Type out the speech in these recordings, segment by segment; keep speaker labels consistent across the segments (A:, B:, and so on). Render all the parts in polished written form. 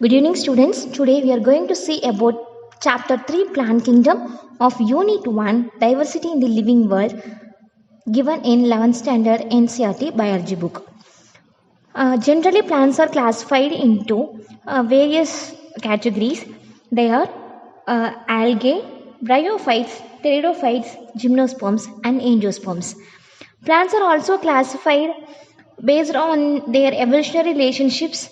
A: Good evening students. Today we are going to see about chapter 3 Plant Kingdom of Unit 1 Diversity in the Living World given in 11th standard NCERT biology book. Generally plants are classified into various categories. They are algae, bryophytes, pteridophytes, gymnosperms and angiosperms. Plants are also classified based on their evolutionary relationships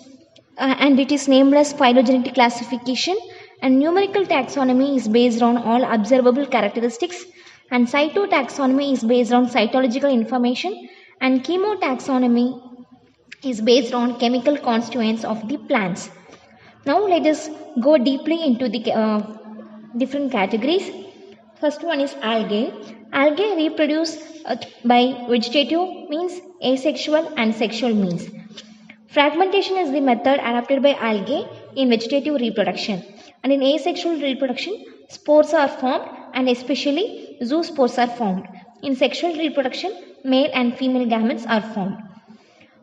A: and it is named as phylogenetic classification, and numerical taxonomy is based on all observable characteristics, and cytotaxonomy is based on cytological information, and chemotaxonomy is based on chemical constituents of the plants. Now let us go deeply into the different categories. First one is algae. Algae reproduce by vegetative means, asexual and sexual means. Fragmentation is the method adopted by algae in vegetative reproduction, and in asexual reproduction, spores are formed and especially zoospores are formed. In sexual reproduction, male and female gametes are formed.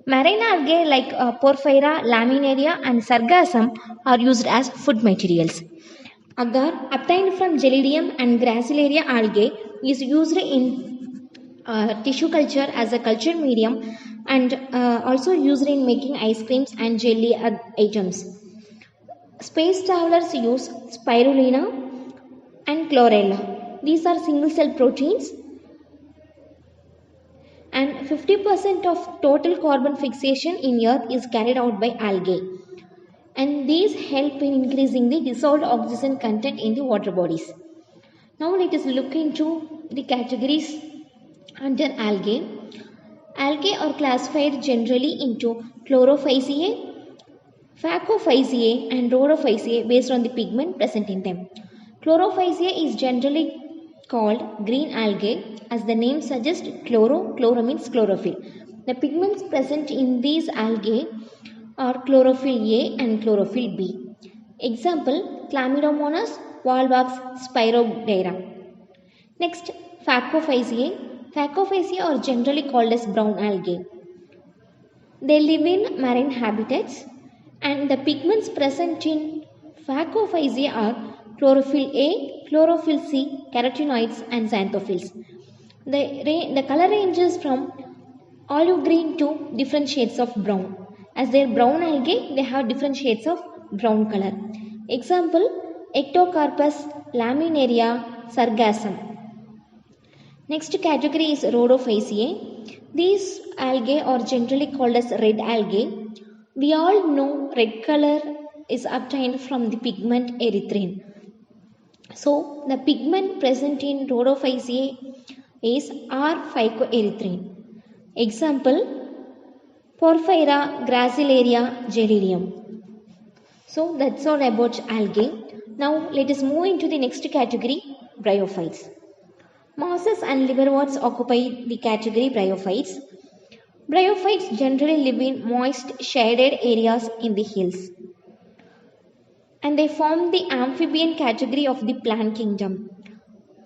A: Marine algae like Porphyra, Laminaria and Sargassum are used as food materials. Agar obtained from Gelidium and Gracilaria algae is used in tissue culture as a culture medium and also used in making ice creams and jelly items. Space travelers use spirulina and chlorella. These are single cell proteins, and 50% of total carbon fixation in earth is carried out by algae, and these help in increasing the dissolved oxygen content in the water bodies. Now let us look into the categories under algae. Algae are classified generally into Chlorophyceae, Phacophyceae and Rhodophyceae based on the pigment present in them. Chlorophyceae is generally called green algae as the name suggests. Chloro means chlorophyll. The pigments present in these algae are chlorophyll A and chlorophyll B. Example, Chlamydomonas, Volvox, Spirogyra. Next, Phacophyceae. Phacophyceae are generally called as brown algae. They live in marine habitats, and the pigments present in Phacophyceae are chlorophyll A, chlorophyll C, carotenoids and xanthophylls. The color ranges from olive green to different shades of brown. As they are brown algae, they have different shades of brown color. Example, Ectocarpus, Laminaria, Sargassum. Next category is Rhodophyceae. These algae are generally called as red algae. We all know red color is obtained from the pigment erythrin. So the pigment present in Rhodophyceae is R-phycoerythrin. Example, Porphyra, Gracilaria, Gelidium. So that's all about algae. Now let us move into the next category, bryophytes. Mosses and liverworts occupy the category bryophytes. Bryophytes generally live in moist, shaded areas in the hills, and they form the amphibian category of the plant kingdom.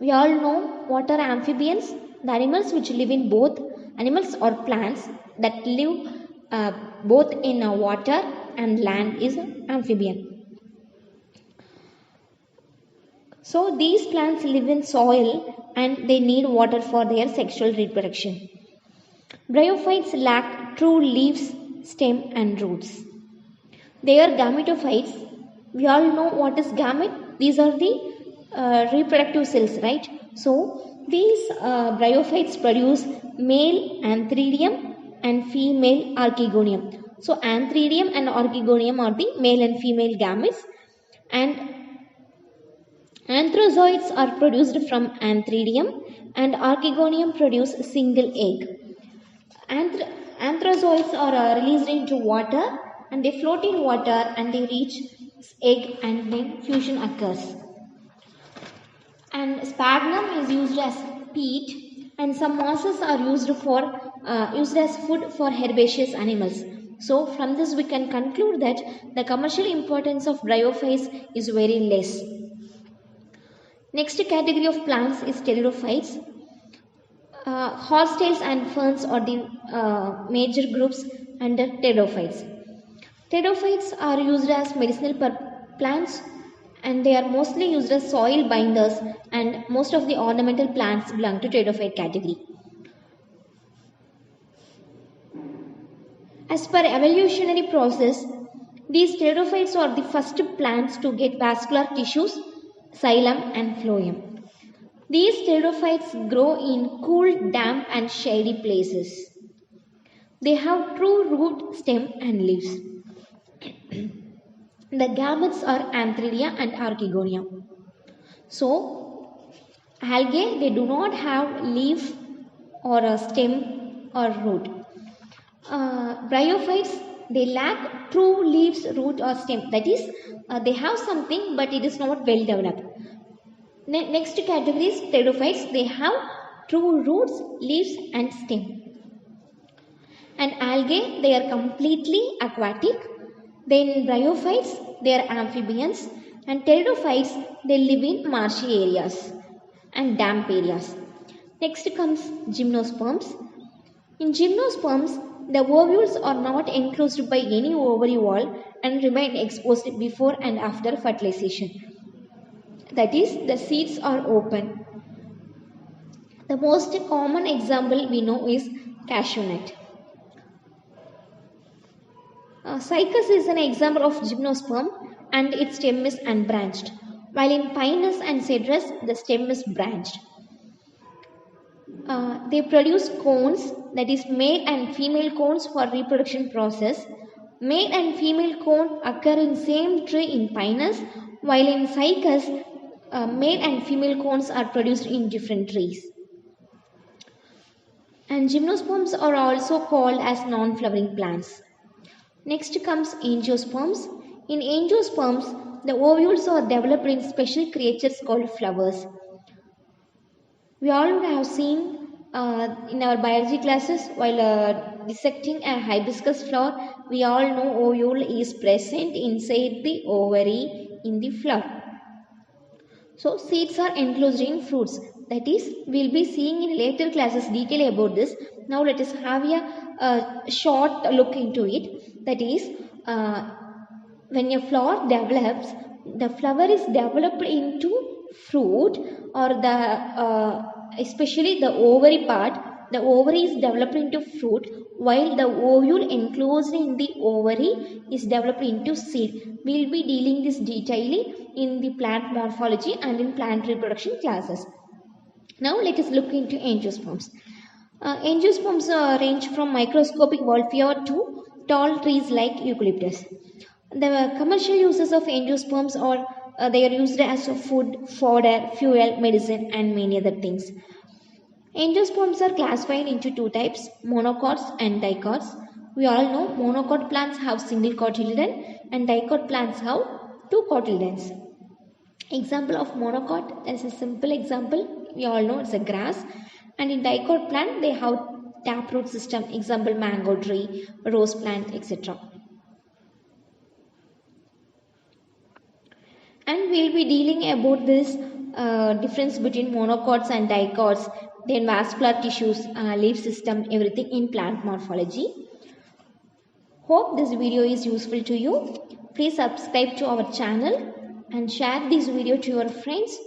A: We all know what are amphibians? The animals which live in both animals or plants that live both in water and land is amphibian. So these plants live in soil and they need water for their sexual reproduction. Bryophytes lack true leaves, stem and roots. They are gametophytes. We all know what is gamete. These are the reproductive cells, right? So these bryophytes produce male antheridium and female archegonium. So antheridium and archegonium are the male and female gametes, and anthrozoids are produced from antheridium and archegonium produce a single egg. Anthrozoids are released into water and they float in water and they reach egg and then fusion occurs. And sphagnum is used as peat, and some mosses are used as food for herbaceous animals. So from this we can conclude that the commercial importance of bryophytes is very less. Next category of plants is pteridophytes. Horsetails and ferns are the major groups under pteridophytes. Pteridophytes are used as medicinal plants, and they are mostly used as soil binders, and most of the ornamental plants belong to pteridophyte category. As per evolutionary process, these pteridophytes are the first plants to get vascular tissues, xylem and phloem. These pteridophytes grow in cool, damp and shady places. They have true root, stem and leaves. The gametes are Antheridia and Archegonia. So, algae, they do not have leaf or a stem or root. Bryophytes, they lack true leaves, root or stem. That is, they have something but it is not well developed. Next category is pteridophytes. They have true roots, leaves and stem. And algae, they are completely aquatic. Then bryophytes, they are amphibians. And pteridophytes, they live in marshy areas and damp areas. Next comes gymnosperms. In gymnosperms, the ovules are not enclosed by any ovary wall and remain exposed before and after fertilization. That is, the seeds are open. The most common example we know is cashew nut. Cycas is an example of gymnosperm and its stem is unbranched, while in Pinus and Cedrus the stem is branched. They produce cones, that is male and female cones for reproduction process. Male and female cone occur in same tree in Pinus, while in Cycas male and female cones are produced in different trees. And gymnosperms are also called as non-flowering plants. Next comes angiosperms. In angiosperms, the ovules are developed in special creatures called flowers. We all have seen in our biology classes while dissecting a hibiscus flower, we all know ovule is present inside the ovary in the flower. So seeds are enclosed in fruits. That is, we will be seeing in later classes detail about this. Now let us have a short look into it. That is, when a flower develops, the flower is developed into fruit, or especially the ovary part, the ovary is developed into fruit, while the ovule enclosed in the ovary is developed into seed. We will be dealing this detailing in the plant morphology and in plant reproduction classes. Now let us look into angiosperms. Angiosperms range from microscopic Wolffia to tall trees like eucalyptus. The commercial uses of angiosperms are they are used as food, fodder, fuel, medicine and many other things. Angiosperms are classified into two types, monocots and dicots. We all know monocot plants have single cotyledon and dicot plants have two cotyledons. Example of monocot is a simple example. We all know it's a grass. And in dicot plant, they have taproot system. Example, mango tree, rose plant, etc. And we will be dealing about this difference between monocots and dicots, then vascular tissues, leaf system, everything in plant morphology. Hope this video is useful to you. Please subscribe to our channel and share this video to your friends.